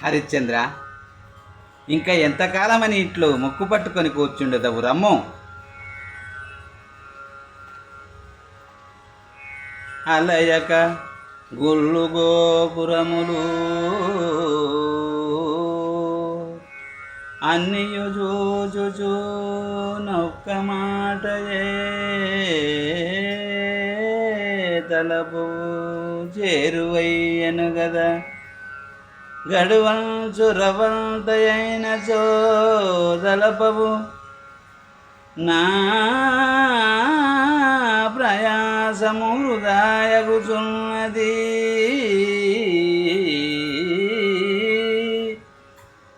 హరిశ్చంద్ర, ఇంకా ఎంతకాలమని ఇట్లు ముక్కు పట్టుకొని కూర్చుండదవు, రమ్ము. అలయక గుళ్ళు గోపురములు అన్నియు చూచుచూ నొక్క మాటయే తలపు చేరువయ్యను గదా. గడువంచు రవంతయైన చోదలపవు నా ప్రయాసము వృధాయగుచున్నది.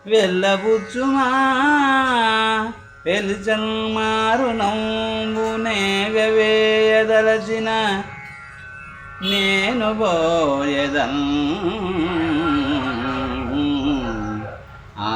వెళ్ళబుచ్చుమా పెలిచల్మారు నంబు నేగవేయదలచిన నేను పోయేదన్. ఆ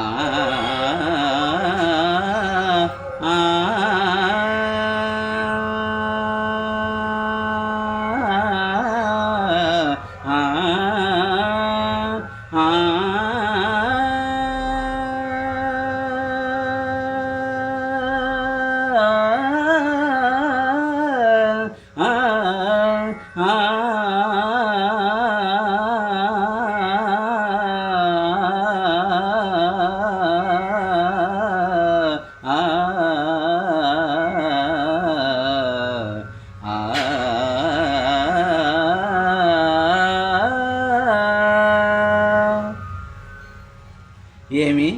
ఏమి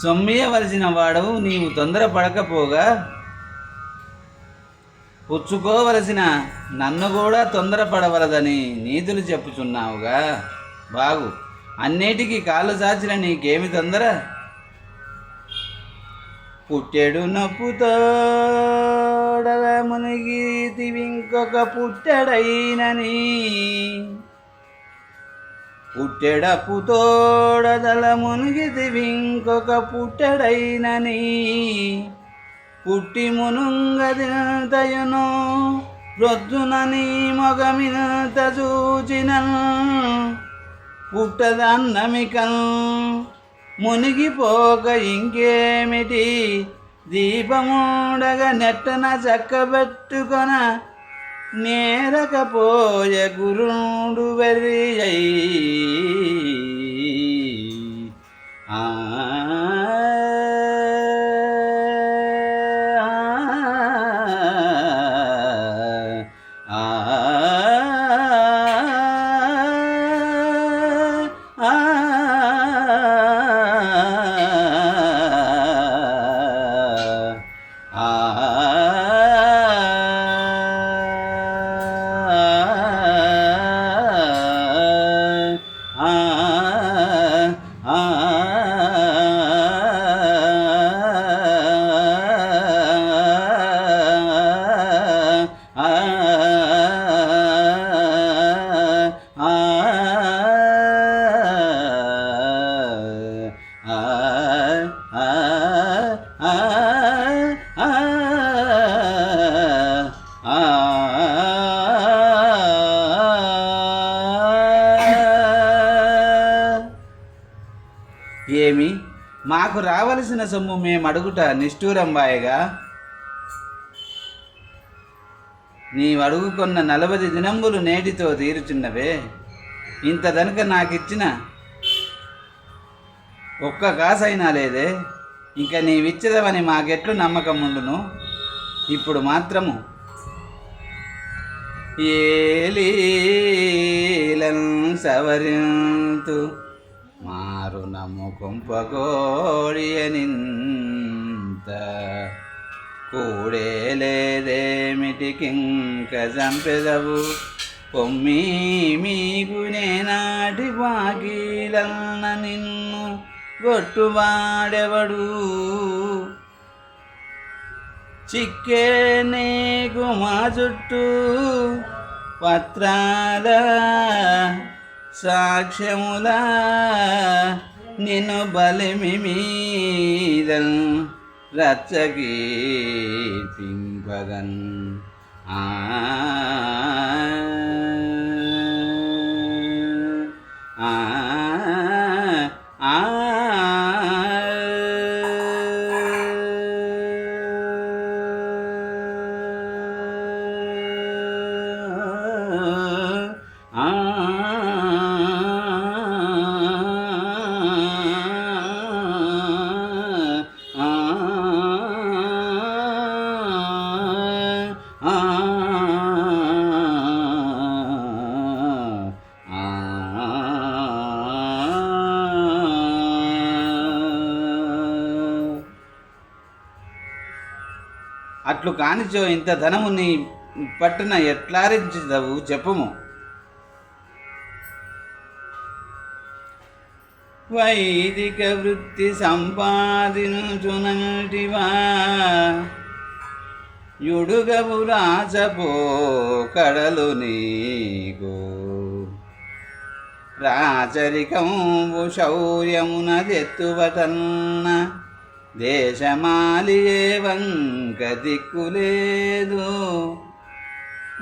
సొమ్మియవలసిన వాడవు నీవు తొందరపడకపోగా పుచ్చుకోవలసిన నన్ను కూడా తొందరపడవలదని నీతులు చెప్పుచున్నావుగా. బాగు, అన్నిటికీ కాళ్ళు చాచిన నీకేమి తొందర? పుట్టెడు నొప్పుతోడల మునిగితివింకొక పుట్టెడైనని, పుట్టెడప్పు తోడదల మునిగితివింకొక పుట్టెడైనని, పుట్టి మునుంగదింతయును రొద్దునని మొగమింత చూచిన పుట్టదన్నమికన్ మునిగిపోక ఇంకేమిటి. దీపముడగ నెట్టన చక్కబెట్టుకొన నేరకపోయే గురుడు వెర్రియై. ఏమి మాకు రావలసిన సొమ్ము మేమడుగుట నిష్ఠూరంబాయగా, నీవడుగుకొన్న 40 దినంబులు నేటితో తీరుచున్నవే. ఇంత దనుక నాకిచ్చిన ఒక్క కాసైనా లేదే. ఇంక నీవిచ్చదవని మాకెట్లు నమ్మకం ఉండును? ఇప్పుడు మాత్రము ఏలీలన్ సవరింతు మారునము కుంపకోడియనింత కూడేలేదేమిటికింక చంపెదవు పొమ్మి మీకు నేనాటి బాకీలన్న నిన్ను గొట్టువాడెవడు. చిక్కే నీకు మా చుట్టూ పత్రాల సాక్ష్యములా నిన్ను బలిమి మీదన్ రచ్చకీర్పింపగన్. ఆ అట్లు కానిచో ఇంత ధనము నీ పట్టున ఎట్లారించదవు చెప్పుము. వైదిక వృత్తి సంపాదించునటివా యుడుగవు రాజపో కడలు నీకు రాచరికంబు శౌర్యమున తెత్తువటన్న దేశమాలియే వంక దిక్కులేదు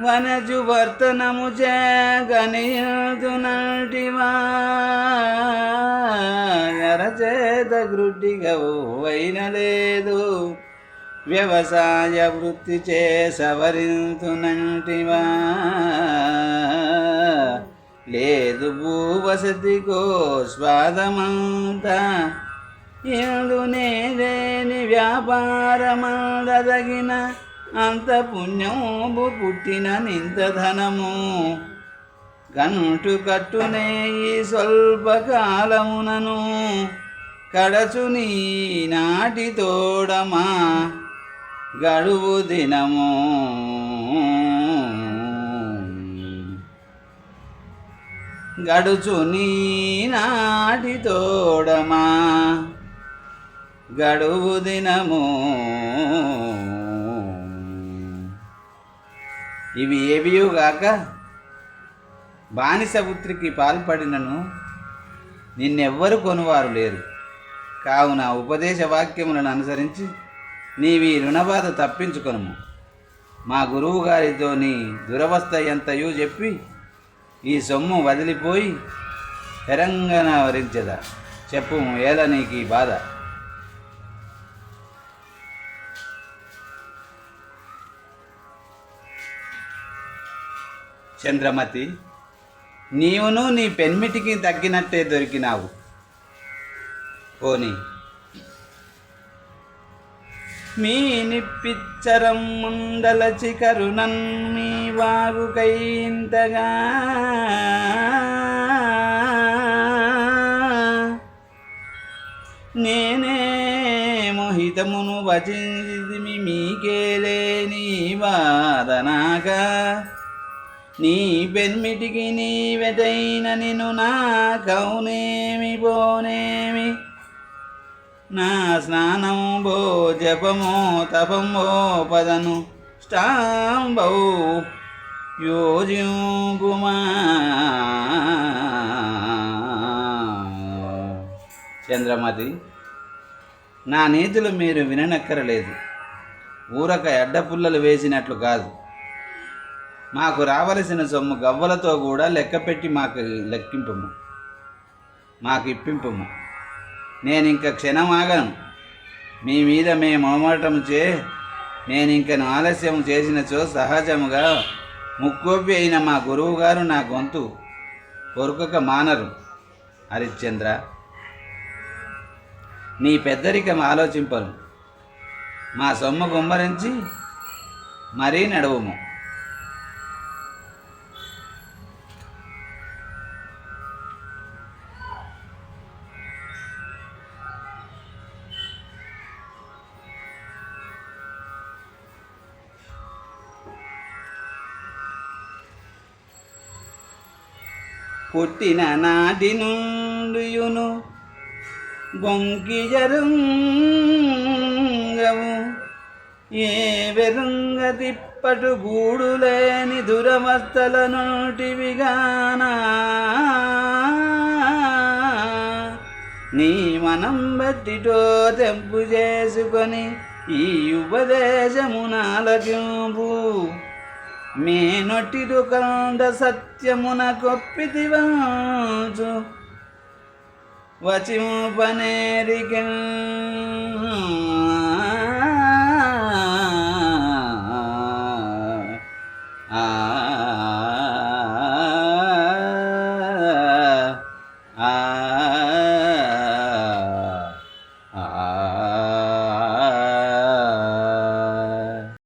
వనజు వర్తనము జగనియుదునటివా ఎరచేత గ్రుడ్డిగవు వైనలేదు వ్యవసాయ వృత్తి చేసవరింతునంటివా లేదు భూవసతికో స్వాదమంతా ఇందునేలేని వ్యాపారమందదగిన అంత పుణ్యము పుట్టిన నింత ధనము గంటు కట్టునే ఈ స్వల్పకాలమునను కడచు నీ నాటి తోడమా గడువు దినము గడుచు నీ నాటి తోడమా గడువు దినము. ఇవి ఏవియుగాక బానిసపుత్రికి పాల్పడినను నిన్నెవ్వరు కొనువారు లేరు. కావున ఉపదేశ వాక్యములను అనుసరించి నీవి రుణబాధ తప్పించుకొనుము. మా గురువు గారితో నీ దురవస్థ ఎంతయో చెప్పి ఈ సొమ్ము వదిలిపోయి తెలంగాణ వరించదా చెప్పు. ఏల నీకు ఈ బాధ? చంద్రమతి, నీవును నీ పెన్మిటికి తగ్గినట్టే దొరికినావు. పోనీ మీ నిప్పిచ్చరం ముందలచి కరుణన్ మీ వాగుకైంతగా నేనే మోహితమును వచించితిమి మీకేలేని వాదనాగా నీ పెన్మిటికి నీ వెటైన నిన్ను నా కౌనేమి పోనేమి నా స్నానము బో జపమో తపమో పదను స్టాంబౌ యోజింగుమా. చంద్రమతి, నా నీతులు మీరు విననక్కరలేదు. ఊరక అడ్డపుల్లలు వేసినట్లు కాదు. మాకు రావలసిన సొమ్ము గవ్వలతో కూడా లెక్కపెట్టి మాకు ఇప్పింపము. నేనింక క్షణమాగను. మీ మీద మేము మొహమాటము నేనింకను ఆలస్యం చేసినచో సహజముగా ముక్కోపి అయిన మా గురువుగారు నా గొంతు కొరుకక మానరు. హరిశ్చంద్ర, నీ పెద్దరికం ఆలోచింపరు. మా సొమ్ము గుమ్మరించి మరీ నడువుము. పుట్టిన నాటి నుండియును బొంకి జరుంగవు ఏ వెరుంగ తిప్పటు గూడులేని దురవస్థల నోటివిగానా నీ మనం బట్టిటో తెంపు చేసుకొని ఈ ఉపదేశమునాలకింపు మే నొట్టిడు కంద సత్యమున కొప్పితివచ్చు వచింపనేరిక ఆ